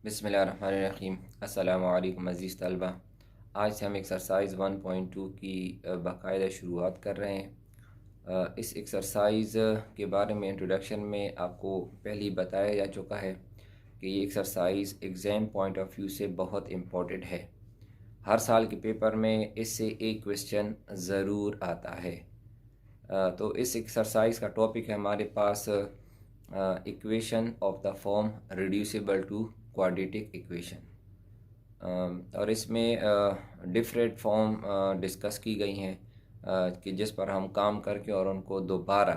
बिस्मिल्लाहिर्रहमानिर्रहीम। अस्सलामु अलैकुम अज़ीज़ तलबा। आज से हम एक्सरसाइज 1.2 की बाकायदा शुरुआत कर रहे हैं। इस एक्सरसाइज के बारे में इंट्रोडक्शन में आपको पहले ही बताया जा चुका है कि ये exercise exam point of view से बहुत इम्पोर्टेंट है। हर साल के पेपर में इससे एक क्वेश्चन ज़रूर आता है। तो इस एक्सरसाइज का टॉपिक है हमारे पास equation of the form reducible to quadratic equation. और इसमें डिफरेंट फॉर्म डिस्कस की गई हैं कि जिस पर हम काम करके और उनको दोबारा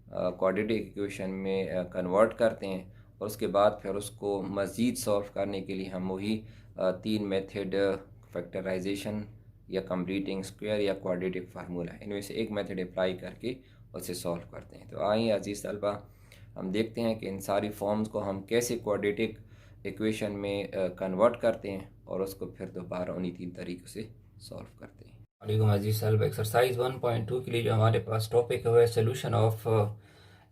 क्वाड्रेटिक इक्वेशन में कन्वर्ट करते हैं और उसके बाद फिर उसको मज़ीद सॉल्व करने के लिए हम वही तीन मेथड, फैक्टराइजेशन या कंप्लीटिंग स्क्वायर या क्वाड्रेटिक फार्मूला, इनमें से एक मेथड अप्लाई करके उसे सॉल्व करते हैं। तो आइए अजीज़ तलबा, हम देखते हैं कि इन सारी फॉर्म्स को हम कैसे क्वाड्रेटिक इक्वेशन में कन्वर्ट करते हैं और उसको फिर दोबारा उन्हीं तीन तरीक़ों से सॉल्व करते हैं। वालेकुम अजीज़ तलबा, एक्सरसाइज 1.2 के लिए जो हमारे पास टॉपिक है solution of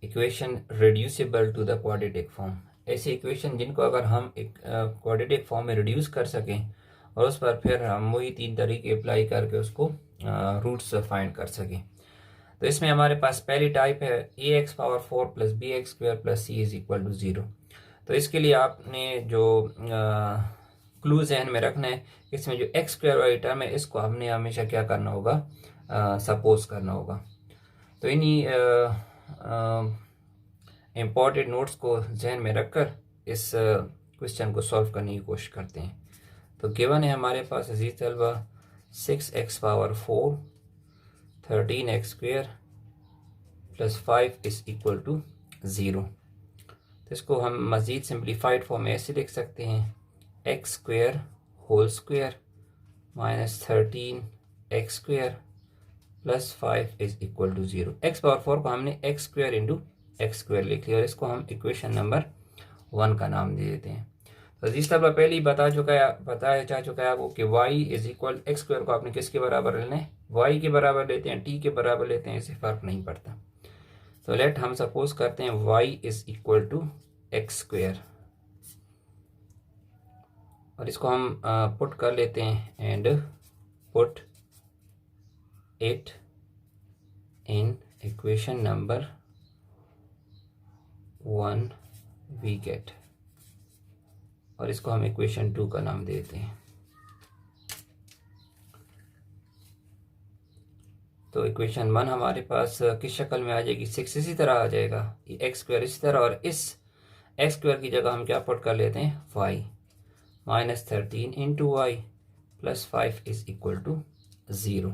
equation reducible to the quadratic form. ऐसी इक्वेशन जिनको अगर हम एक क्वाड्रेटिक फॉर्म में रिड्यूस कर सकें और उस पर फिर हम वही तीन तरीके अप्लाई करके उसको रूट्स फाइंड कर सकें। तो इसमें हमारे पास पहली टाइप है ax⁴ plus bx² plus c is equal to 0। तो इसके लिए आपने जो क्लू जहन में रखना है, इसमें जो x² वाली टर्म है इसको हमने हमेशा क्या करना होगा, सपोज करना होगा। तो इन्हीं इम्पॉर्टेंट नोट्स को जहन में रखकर इस क्वेश्चन को सॉल्व करने की कोशिश करते हैं। तो गिवन है हमारे पास अजीज तलबा 6x⁴ 13x² plus 5 is equal to 0। तो इसको हम मज़ीद सिंप्लीफाइड फॉर्म में ऐसे लिख सकते हैं x² whole square minus 13x² plus 5 is equal to 0। x⁴ को हमने x² इंटू x² लिख लिया और इसको हम इक्वेशन नंबर 1 का नाम दे देते हैं। तो जिस तरह पहले ही बताया जा चुका है आपको कि y इज इक्वल x² को आपने किसके बराबर लेना है, y के बराबर लेते हैं, t के बराबर लेते हैं, इससे फ़र्क नहीं पड़ता। तो लेट हम सपोज करते हैं y is equal to x² और इसको हम पुट कर लेते हैं and put it in equation number 1 we get, और इसको हम इक्वेशन 2 का नाम देते हैं। तो इक्वेशन 1 हमारे पास किस शक्ल में आ जाएगी, 6 इसी तरह आ जाएगा, x² इसी तरह, और इस x² की जगह हम क्या पुट कर लेते हैं, y minus 13 into y plus 5 is equal to 0।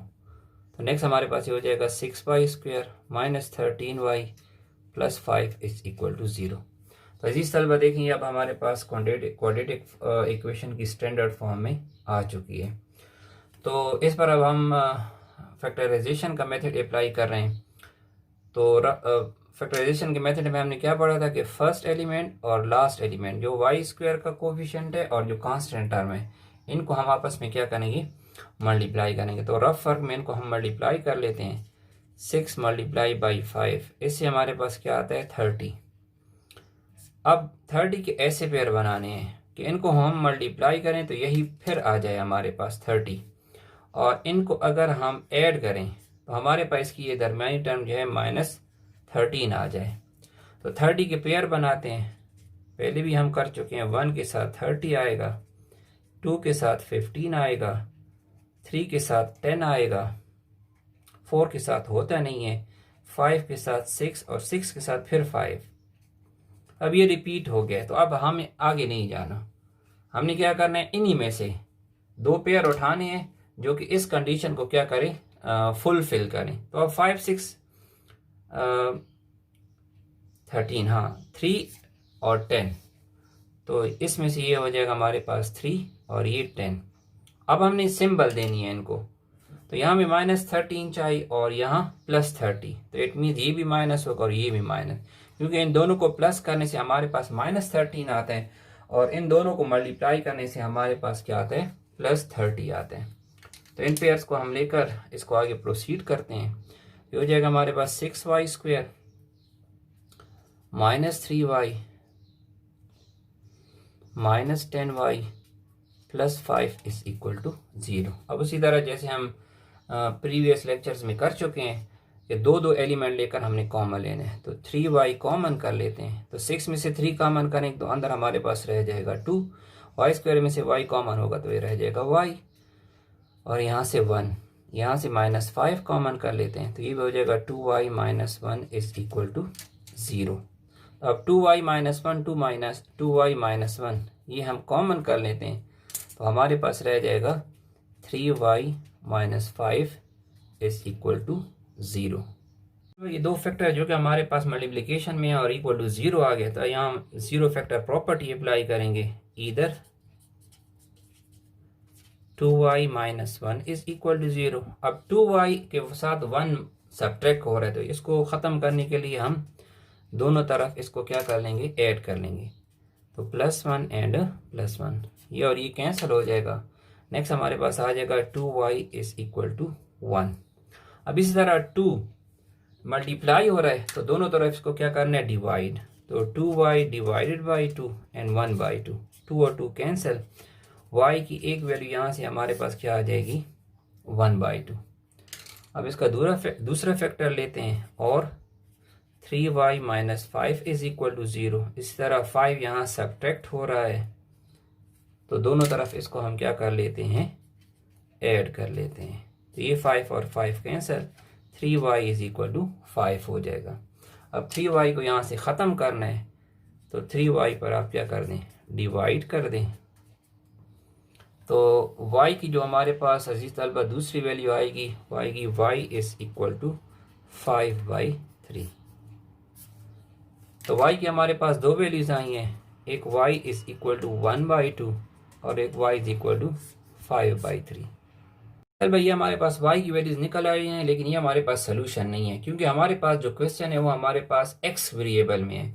तो नेक्स्ट हमारे पास ये हो जाएगा 6y² minus 13y plus 5 is equal to 0। तो अजीज तलबा देखेंगे अब हमारे पास क्वाड्रेटिक इक्वेशन की स्टैंडर्ड फॉर्म में आ चुकी है। तो इस पर अब हम फैक्टराइजेशन का मेथड अप्लाई कर रहे हैं। तो फैक्टराइजेशन के मेथड में हमने क्या पढ़ा था कि फर्स्ट एलिमेंट और लास्ट एलिमेंट जो y² का कोफिशिएंट है और जो कांस्टेंट टर्म है, इनको हम आपस में क्या करेंगे, मल्टीप्लाई करेंगे। तो रफ फर्क में इनको हम मल्टीप्लाई कर लेते हैं, 6 मल्टीप्लाई बाई 5, इससे हमारे पास क्या आता है 30। अब 30 के ऐसे पेयर बनाने हैं कि इनको हम मल्टीप्लाई करें तो यही फिर आ जाए हमारे पास 30, और इनको अगर हम ऐड करें तो हमारे पास की ये दरमियानी टर्म जो है -13 आ जाए। तो 30 के पेयर बनाते हैं, पहले भी हम कर चुके हैं, 1 के साथ 30 आएगा, 2 के साथ 15 आएगा, 3 के साथ 10 आएगा, 4 के साथ होता नहीं है, 5 के साथ 6 और 6 के साथ फिर 5। अब ये रिपीट हो गया, तो अब हमें आगे नहीं जाना, हमने क्या करना है, इन्हीं में से 2 पेयर उठाने हैं जो कि इस कंडीशन को क्या करें, फुलफिल करें। तो अब 5 6 13, हाँ 3 और 10, तो इसमें से ये हो जाएगा हमारे पास 3 और ये 10। अब हमने सिंबल देनी है इनको, तो यहाँ भी -13 चाहिए और यहाँ +30, तो इट मीन्स ये भी माइनस होगा और ये भी माइनस, क्योंकि इन दोनों को प्लस करने से हमारे पास -13 आता है और इन दोनों को मल्टीप्लाई करने से हमारे पास क्या आता है, +30 आता है। तो इन पेयर्स को हम लेकर इसको आगे प्रोसीड करते हैं। ये हो जाएगा हमारे पास 6y² -3y -10y + 5 is equal to 0। अब उसी तरह जैसे हम प्रीवियस लेक्चर्स में कर चुके हैं कि दो दो एलिमेंट लेकर हमने कॉमन लेने हैं, तो 3y कॉमन कर लेते हैं। तो 6 में से 3 कॉमन करें तो अंदर हमारे पास रह जाएगा 2। y² में से y कॉमन होगा तो ये रह जाएगा y, और यहाँ से 1, यहाँ से -5 कॉमन कर लेते हैं तो ये हो जाएगा 2y - 1 इज इक्वल टू 0। अब 2y - 1 2y - 1 ये हम कॉमन कर लेते हैं तो हमारे पास रह जाएगा 3y - 5 इज इक्वल टू 0। ये दो फैक्टर जो कि हमारे पास मल्टीप्लिकेशन में है और इक्वल टू 0 आ गया, तो यहाँ हम 0 फैक्टर प्रॉपर्टी अप्लाई करेंगे। इधर 2y - 1 इज इक्वल टू 0। अब 2y के साथ 1 सब्ट्रैक्ट हो रहा है तो इसको ख़त्म करने के लिए हम दोनों तरफ इसको क्या कर लेंगे, ऐड कर लेंगे। तो +1 एंड +1 ये और ये कैंसिल हो जाएगा। नेक्स्ट हमारे पास आ जाएगा 2y इज इक्वल टू 1। अब इसी तरह 2 मल्टीप्लाई हो रहा है तो दोनों तरफ इसको क्या करना है, डिवाइड। तो 2y डिवाइडेड बाई 2 एंड 1/2, 2 और 2 कैंसिल। y की एक वैल्यू यहाँ से हमारे पास क्या आ जाएगी, 1/2। अब इसका दूसरा फैक्टर लेते हैं और 3y - 5 इज इक्वल टू 0। इस तरह 5 यहाँ सब्ट्रैक्ट हो रहा है तो दोनों तरफ इसको हम क्या कर लेते हैं, ऐड कर लेते हैं। तो ये 5 और 5 cancel, 3y is equal to 5 हो जाएगा। अब 3y को यहाँ से ख़त्म करना है तो 3y पर आप क्या कर दें, डिवाइड कर दें। तो y की जो हमारे पास अजीज तलबा दूसरी वैल्यू आएगी y इज इक्वल टू 5/3। तो y की हमारे पास दो वैल्यूज आई हैं, एक y इज इक्वल टू 1/2 और एक y इज इक्वल टू 5/3। चल भाई ये हमारे पास y की वैल्यूज निकल आई हैं, लेकिन ये हमारे पास सोल्यूशन नहीं है क्योंकि हमारे पास जो क्वेश्चन है वो हमारे पास x वेरिएबल में है।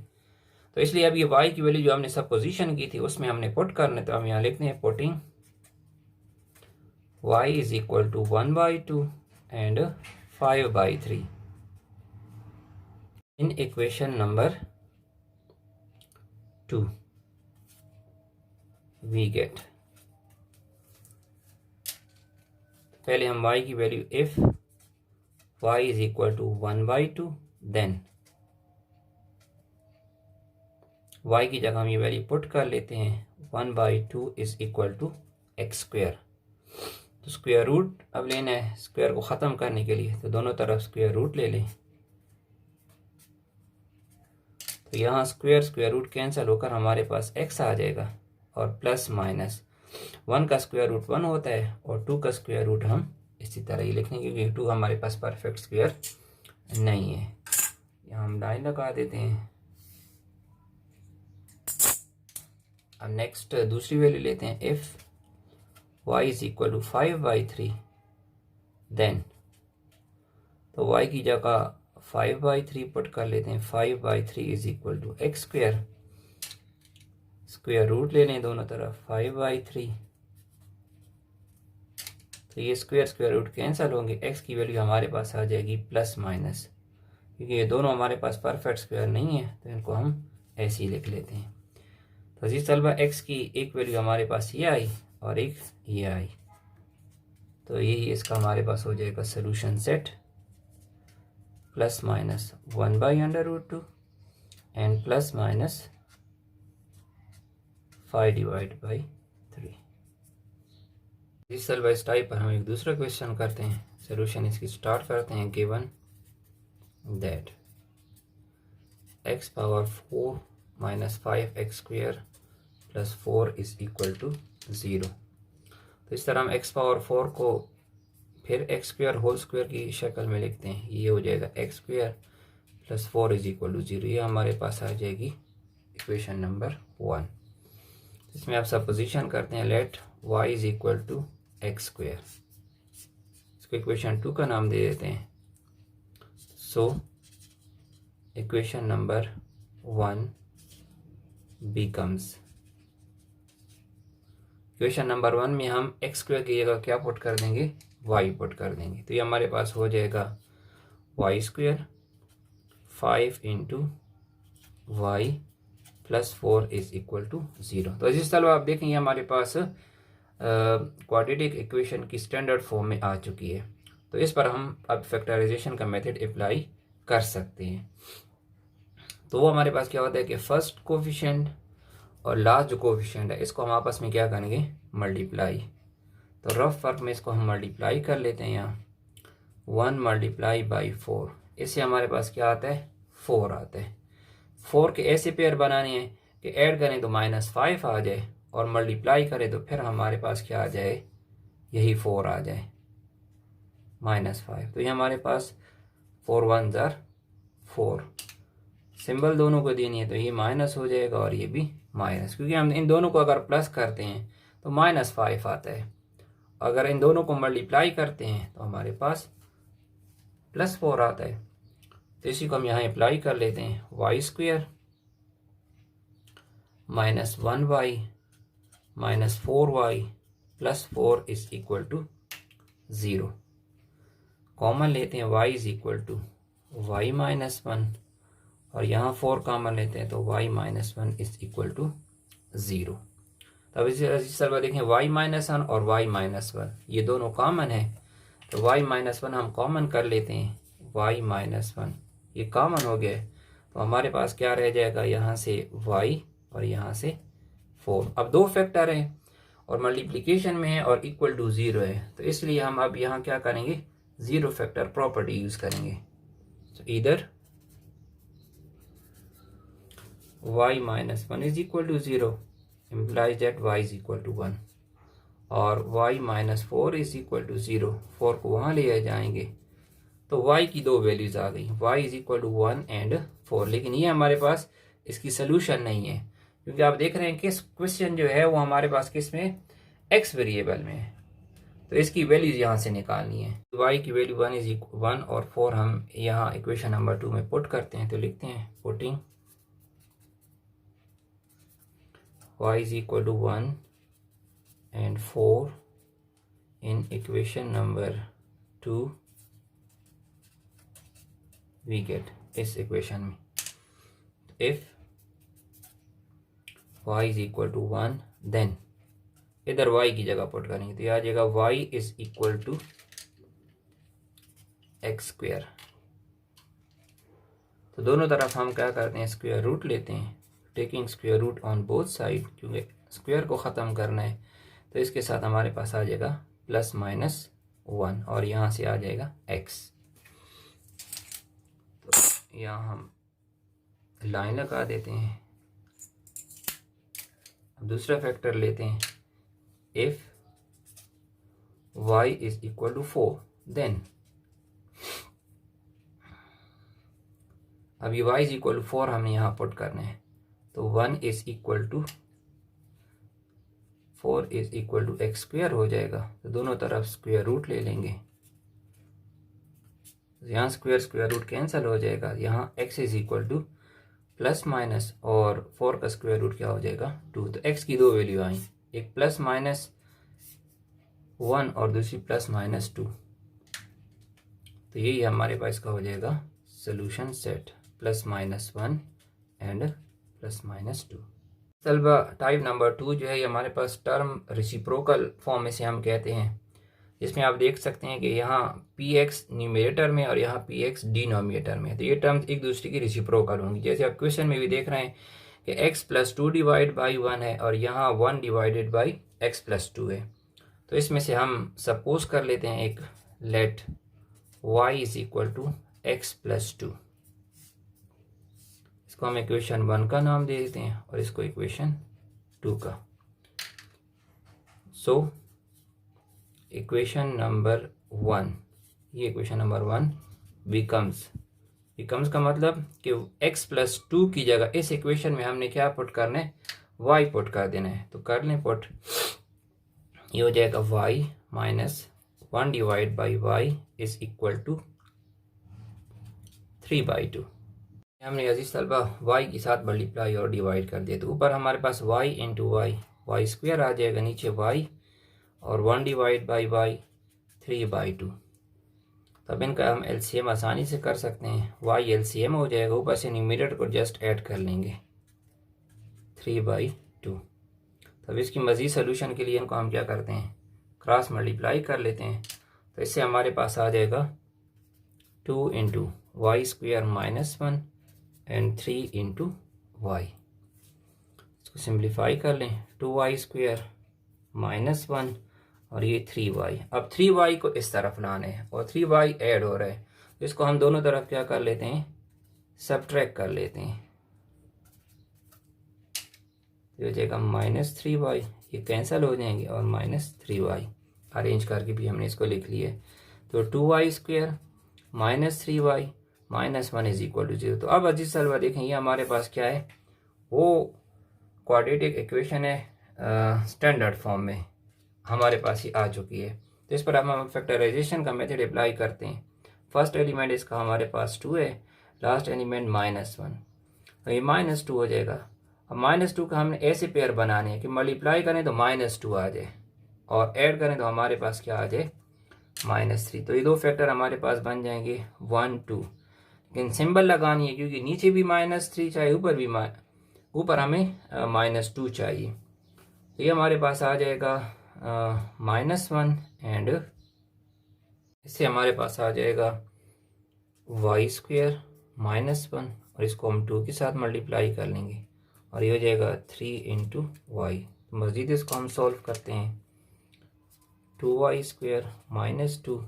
तो इसलिए अब ये y की वैल्यू जो हमने सपोजिशन की थी उसमें हमने पुट करना है। तो हम यहाँ लिखते हैं putting y is equal to 1/2 and 5/3 in equation number 2 we get. पहले हम y की value if y is equal to 1/2 then y की जगह हम ये वैल्यू पुट कर लेते हैं, 1/2 इज इक्वल टू x²। तो स्क्वायर रूट अब लेना है स्क्वायर को ख़त्म करने के लिए, तो दोनों तरफ स्क्वायर रूट ले लें। तो यहाँ स्क्वायर रूट कैंसिल होकर हमारे पास x आ जाएगा और प्लस माइनस 1 का स्क्वायर रूट 1 होता है और 2 का स्क्वायर रूट हम इसी तरह ही लिखेंगे क्योंकि 2 हमारे पास परफेक्ट स्क्वायर नहीं है। यहाँ हम लाइन लगा देते हैं। अब नेक्स्ट दूसरी वैल्यू लेते हैं, if y is equal to 5/3 then, तो y की जगह 5/3 पुट कर लेते हैं। 5/3 is equal to x², square root ले लें दोनों तरफ 5/3। तो ये स्क्वायर रूट कैंसिल होंगे, x की वैल्यू हमारे पास आ जाएगी प्लस माइनस, क्योंकि ये दोनों हमारे पास परफेक्ट स्क्वायर नहीं है तो इनको हम ऐसे ही लिख लेते हैं। तो अजीज तलबा x की एक वैल्यू हमारे पास ये आई और एक ये आई, तो यही इसका हमारे पास हो जाएगा solution set plus minus 1/√2 and plus minus 5/3। इस तलबा इस टाइप पर हम एक दूसरा क्वेश्चन करते हैं, सोल्यूशन इसकी स्टार्ट करते हैं। Given that x⁴ - 5x² + 4 is equal to 0। तो इस तरह हम x⁴ को फिर x² होल स्क्वायर की शक्ल में लिखते हैं। ये हो जाएगा x² + 4 इज इक्वल टू 0। ये हमारे पास आ जाएगी इक्वेशन नंबर 1। इसमें आप सपोजिशन करते हैं, let y is equal to x²। इसको इक्वेशन 2 का नाम दे देते हैं। So equation number 1 becomes, equation number 1 में हम x² की जगह क्या पुट कर देंगे, y पुट कर देंगे। तो ये हमारे पास हो जाएगा y² 5 × y plus 4 is equal to 0। तो इस तरह आप देखेंगे हमारे पास क्वाड्रेटिक इक्वेशन की स्टैंडर्ड फॉर्म में आ चुकी है। तो इस पर हम अब फैक्टराइजेशन का मेथड अप्लाई कर सकते हैं। तो वो हमारे पास क्या होता है कि फर्स्ट कोफिशिएंट और लास्ट जो कोफिशिएंट है इसको हम आपस में क्या करेंगे, मल्टीप्लाई। तो रफ फर्क में इसको हम मल्टीप्लाई कर लेते हैं। यहाँ 1 मल्टीप्लाई बाई 4, इससे हमारे पास क्या आता है, 4 आता है। 4 के ऐसे पेयर बनाने हैं कि ऐड करें तो -5 आ जाए और मल्टीप्लाई करें तो फिर हमारे पास क्या आ जाए, यही 4 आ जाए, -5। तो ये हमारे पास 4 1 ज़र 4, सिंबल दोनों को देनी है तो ये माइनस हो जाएगा और ये भी माइनस, क्योंकि हम इन दोनों को अगर प्लस करते हैं तो -5 आता है। अगर इन दोनों को मल्टीप्लाई करते हैं तो हमारे पास +4 आता है। तो इसी को हम यहाँ अप्लाई कर लेते हैं। y² -1y -4y +4 is equal to 0। Common लेते हैं, y is equal to y -1 और यहाँ 4 कॉमन लेते हैं तो y -1 इज इक्वल टू 0। तब इस तरह देखें y -1 और y -1 ये दोनों कॉमन है, तो y -1 हम कॉमन कर लेते हैं, y -1 ये कॉमन हो गया। तो हमारे पास क्या रह जाएगा, यहाँ से y और यहाँ से 4। अब दो फैक्टर हैं और मल्टीप्लिकेशन में है और इक्वल टू 0 है, तो इसलिए हम अब यहाँ क्या करेंगे, 0 फैक्टर प्रॉपर्टी यूज करेंगे। तो इधर y -1 is equal to 0 implies that y is equal to 1 और y -4 इज इक्वल टू 0, 4 को वहाँ ले जाएंगे तो y की दो वैल्यूज आ गई, y is equal to 1 and 4। लेकिन ये हमारे पास इसकी सोल्यूशन नहीं है, क्योंकि आप देख रहे हैं कि क्वेश्चन जो है वो हमारे पास किस में, x वेरिएबल में है। तो इसकी वैल्यूज यहाँ से निकालनी है। y की वैल्यू 1 और 4 हम यहाँ इक्वेशन नंबर 2 में पुट करते हैं। तो लिखते हैं putting y is equal to 1 and 4 in equation number 2 we get इस इक्वेशन में if y is equal to 1 then इधर y की जगह पुट करेंगे तो यह आ जाएगा y is equal to x²। तो दोनों तरफ हम क्या करते हैं, स्क्वायर रूट लेते हैं, taking square root on both side, क्योंकि स्क्वायर को ख़त्म करना है। तो इसके साथ हमारे पास आ जाएगा +-1 और यहाँ से आ जाएगा x। तो यहाँ हम लाइन लगा देते हैं। अब दूसरा फैक्टर लेते हैं, if y is equal to 4 then, अब ये y इज इक्वल टू 4 हमें यहाँ पुट करना है। तो 1 is equal to 4 is equal to x² हो जाएगा। तो दोनों तरफ स्क्वायर रूट ले लेंगे, यहाँ स्क्वायर रूट कैंसिल हो जाएगा। यहाँ x इज इक्वल टू +- और 4 का स्क्वायर रूट क्या हो जाएगा, 2। तो x की दो वैल्यू आई, एक +-1 और दूसरी +-2। तो यही हमारे पास इसका हो जाएगा सोल्यूशन सेट, +-1 एंड +-2। तलबा टाइप नंबर 2 जो है ये हमारे पास टर्म रेसिप्रोकल फॉर्म में से हम कहते हैं, जिसमें आप देख सकते हैं कि यहाँ px न्यूमरेटर में और यहाँ px डिनोमिनेटर में। तो ये टर्म्स एक दूसरे की रेसिप्रोकल होंगी। जैसे आप क्वेश्चन में भी देख रहे हैं कि x + 2 डिवाइड बाई 1 है और यहाँ 1 डिवाइडेड बाई x + 2 है। तो इसमें से हम सपोज कर लेते हैं एक, let y is equal to x + 2। इसको हम इक्वेशन 1 का नाम दे देते हैं और इसको इक्वेशन 2 का। सो इक्वेशन नंबर 1, ये इक्वेशन नंबर 1 बिकम्स का मतलब कि x + 2 की जगह इस इक्वेशन में हमने क्या पुट करना है, y पुट कर देना है। तो कर लें पुट, ये हो जाएगा y - 1 divide by y is equal to 3/2। हमने अजीज तलबा y के साथ मल्टीप्लाई और डिवाइड कर दिया। तो ऊपर हमारे पास y इंटू y² आ जाएगा, नीचे y और 1 डिवाइड बाई y 3/2। तब इनका हम एलसीएम आसानी से कर सकते हैं, y एलसीएम हो जाएगा, ऊपर से न्यूमरेटर को जस्ट ऐड कर लेंगे। 3/2। तो अब इसकी मज़ीद सोल्यूशन के लिए इनको हम क्या करते हैं, क्रॉस मल्टीप्लाई कर लेते हैं। तो इससे हमारे पास आ जाएगा 2 into y square minus 1 and 3 into y. इसको सिंप्लीफाई कर लें, 2y स्क्वायर माइनस 1 और ये 3y। अब 3y को इस तरफ लाना है और 3y ऐड हो रहा है, तो इसको हम दोनों तरफ क्या कर लेते हैं, सब्ट्रैक्ट कर लेते हैं। तो हो जाएगा -3y, ये कैंसिल हो जाएंगे और -3y अरेंज करके भी हमने इसको लिख लिया है। तो 2y square minus 3y minus 1 is equal to 0। तो अब अजीज तलबा देखें, ये हमारे पास क्या है, वो क्वाड्रेटिक इक्वेशन है स्टैंडर्ड फॉर्म में हमारे पास ही आ चुकी है। तो इस पर हम फैक्टराइजेशन का मेथड अप्लाई करते हैं। फर्स्ट एलिमेंट इसका हमारे पास 2 है, लास्ट एलिमेंट -1, तो ये -2 हो जाएगा। अब -2 का हमने ऐसे पेयर बनाने हैं कि मल्टीप्लाई करें तो -2 आ जाए और ऐड करें तो हमारे पास क्या आ जाए, -3। तो ये दो फैक्टर हमारे पास बन जाएंगे 1 2। लेकिन सिंबल लगानी है क्योंकि नीचे भी -3 चाहिए, ऊपर हमें -2 चाहिए। तो ये हमारे पास आ जाएगा -1 एंड इससे हमारे पास आ जाएगा वाई स्क्वायर -1 और इसको हम 2 के साथ मल्टीप्लाई कर लेंगे और ये हो जाएगा 3 इंटू वाई। तो मज़ीद इसको हम सॉल्व करते हैं, 2y square -2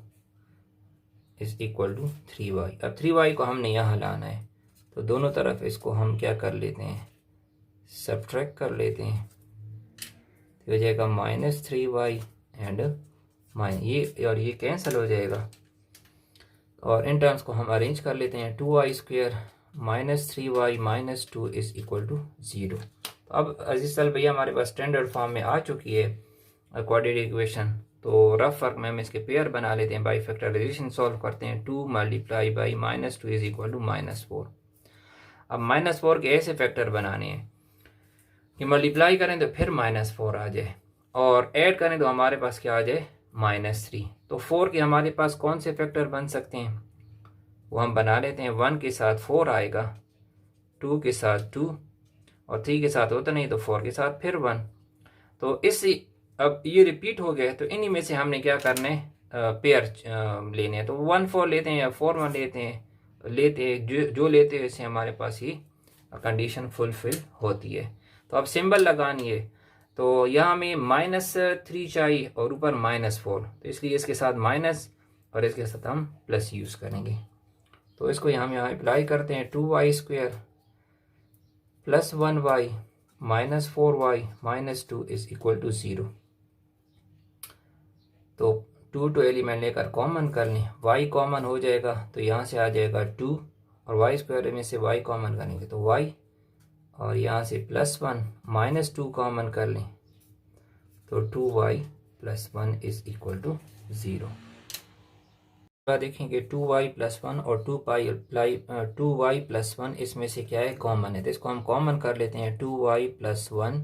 is equal to 3y। अब 3y को हमने यहाँ लाना है, तो दोनों तरफ इसको हम क्या कर लेते हैं, सब्ट्रैक्ट कर लेते हैं। तो हो जाएगा -3y एंड ये और ये कैंसिल हो जाएगा और इन टर्म्स को हम अरेंज कर लेते हैं। 2y square -3y -2 is equal to 0। तो अब अजीज तलबा भैया हमारे पास स्टैंडर्ड फॉर्म में आ चुकी है क्वाड्रेटिक इक्वेशन। तो रफ वर्क में हम इसके पेयर बना लेते हैं, बाई फैक्टराइजेशन सॉल्व करते हैं। 2 multiply by -2 is equal to -4। अब -4 के ऐसे फैक्टर बनाने हैं कि मल्टीप्लाई करें तो फिर -4 आ जाए और ऐड करें तो हमारे पास क्या आ जाए, -3। तो 4 के हमारे पास कौन से फैक्टर बन सकते हैं, वो हम बना लेते हैं। 1 के साथ 4 आएगा, 2 के साथ 2 और 3 के साथ होता नहीं तो 4 के साथ फिर 1। तो इसी अब ये रिपीट हो गया, तो इन्हीं में से हमने क्या करना है, पेयर लेने हैं। तो 1 4 लेते हैं या 4 1 लेते हैं जो लेते हैं इससे हमारे पास ही कंडीशन फुलफिल होती है। तो अब सिंबल लगानी है, तो यहाँ हमें -3 चाहिए और ऊपर -4, तो इसलिए इसके साथ माइनस और इसके साथ हम प्लस यूज़ करेंगे। तो इसको यहाँ अप्लाई करते हैं, 2y square plus 1y -4y -2 is equal to 0। तो 2 एलिमेंट लेकर कॉमन कर लें, y कॉमन हो जाएगा तो यहाँ से आ जाएगा 2 और y स्क्वायर में से y कॉमन करेंगे तो y और यहाँ से +1 -2 कॉमन कर लें तो 2y + 1 इज इक्वल टू 0। देखेंगे 2y + 1 और 2y + 1 इसमें से क्या है, कॉमन है। तो इसको हम कॉमन कर लेते हैं, 2y + 1,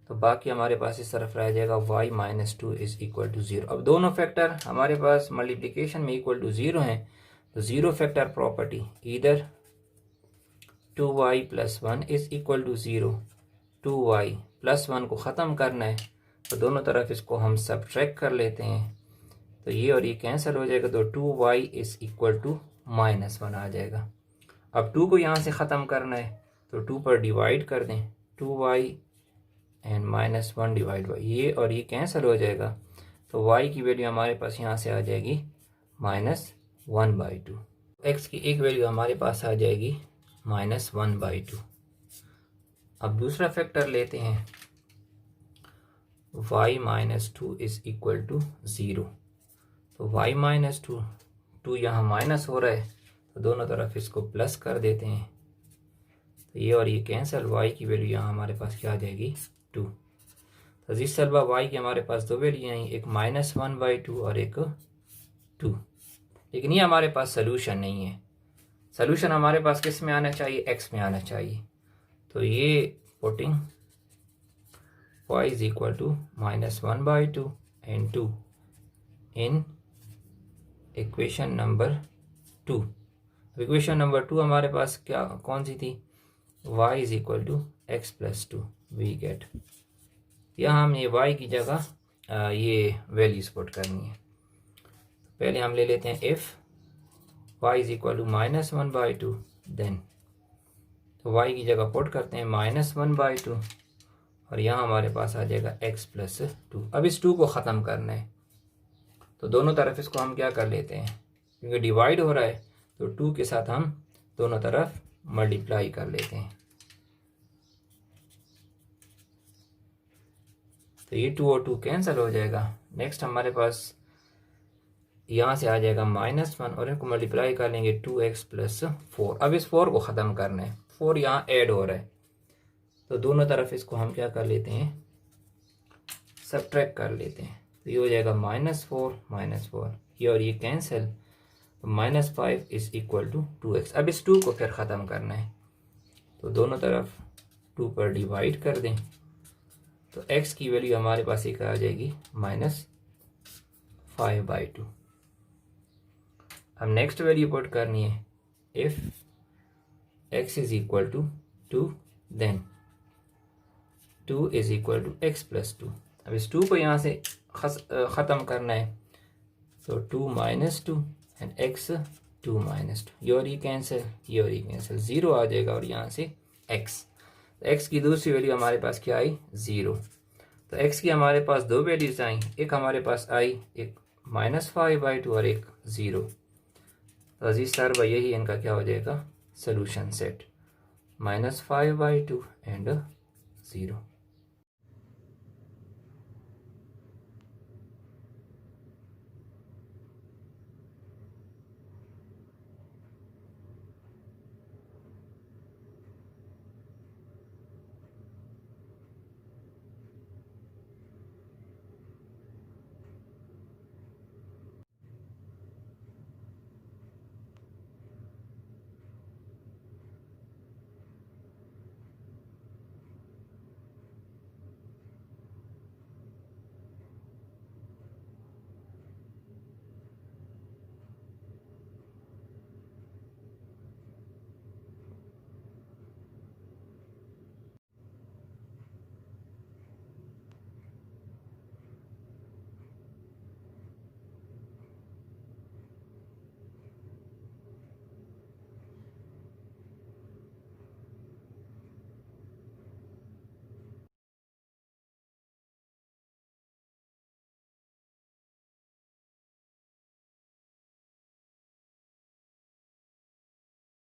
तो बाकी हमारे पास इस तरफ रह जाएगा y -2 इज इक्वल टू 0। अब दोनों फैक्टर हमारे पास मल्टीप्लिकेशन में इक्वल टू 0 हैं, तो 0 फैक्टर प्रॉपर्टी, इधर 2y + 1 is equal to 0, 2y + 1 को ख़त्म करना है तो दोनों तरफ इसको हम सब्ट्रैक्ट कर लेते हैं, तो ये और ये कैंसिल हो जाएगा, तो 2y इज इक्वल टू -1 आ जाएगा। अब 2 को यहाँ से ख़त्म करना है तो 2 पर डिवाइड कर दें, 2y एंड -1 डिवाइड बाई ये और ये कैंसिल हो जाएगा, तो y की वैल्यू हमारे पास यहाँ से आ जाएगी -1/2। x की एक वैल्यू हमारे पास आ जाएगी -1/2। अब दूसरा फैक्टर लेते हैं, y -2 इज इक्वल टू 0। तो y -2 यहाँ माइनस हो रहा है तो दोनों तरफ इसको प्लस कर देते हैं, तो ये और ये कैंसिल, y की वैल्यू यहाँ हमारे पास क्या आ जाएगी, 2। तो जिस तलबा y की हमारे पास दो वैल्यू आई, एक -1/2 और एक 2। लेकिन ये हमारे पास सोल्यूशन नहीं है। सोल्यूशन हमारे पास किस में आना चाहिए, x में आना चाहिए। तो ये putting y is equal to -1/2 and 2 in equation number 2। Equation number 2 हमारे पास क्या कौन सी थी, y is equal to x plus 2 we get. यहाँ हम ये y की जगह ये वैल्यूज पुट करनी है। पहले हम ले लेते हैं if y is equal to -1/2 then, तो y की जगह पुट करते हैं -1/2 और यहाँ हमारे पास आ जाएगा x प्लस 2। अब इस 2 को ख़त्म करना है तो दोनों तरफ इसको हम क्या कर लेते हैं, क्योंकि डिवाइड हो रहा है तो 2 के साथ हम दोनों तरफ मल्टीप्लाई कर लेते हैं। तो ये 2 और 2 कैंसिल हो जाएगा। नेक्स्ट हमारे पास यहाँ से आ जाएगा -1 और इनको मल्टीप्लाई कर लेंगे 2x प्लस 4। अब इस 4 को ख़त्म करना है, 4 यहाँ ऐड हो रहा है तो दोनों तरफ इसको हम क्या कर लेते हैं, सब्ट्रैक्ट कर लेते हैं। तो ये हो जाएगा -4 ये और ये कैंसिल, तो -5 इज इक्वल टू 2x। अब इस 2 को फिर ख़त्म करना है तो दोनों तरफ 2 पर डिवाइड कर दें तो x की वैल्यू हमारे पास एक आ जाएगी -5/2। अब नेक्स्ट वैल्यू पुट करनी है if x is equal to 2 then 2 is equal to x plus 2। अब इस 2 को यहाँ से ख़त्म करना है तो 2 - 2 एंड x 2 - 2 ये और ये कैंसिल, ये और ये कैंसिल, 0 आ जाएगा और यहाँ से x। तो x की दूसरी वैल्यू हमारे पास क्या आई, 0। तो x की हमारे पास दो वैल्यूज आई, एक हमारे पास आई एक -5/2 और एक 0। तो अजीज सर भाई यही इनका क्या हो जाएगा सोल्यूशन सेट, -5/2 एंड 0।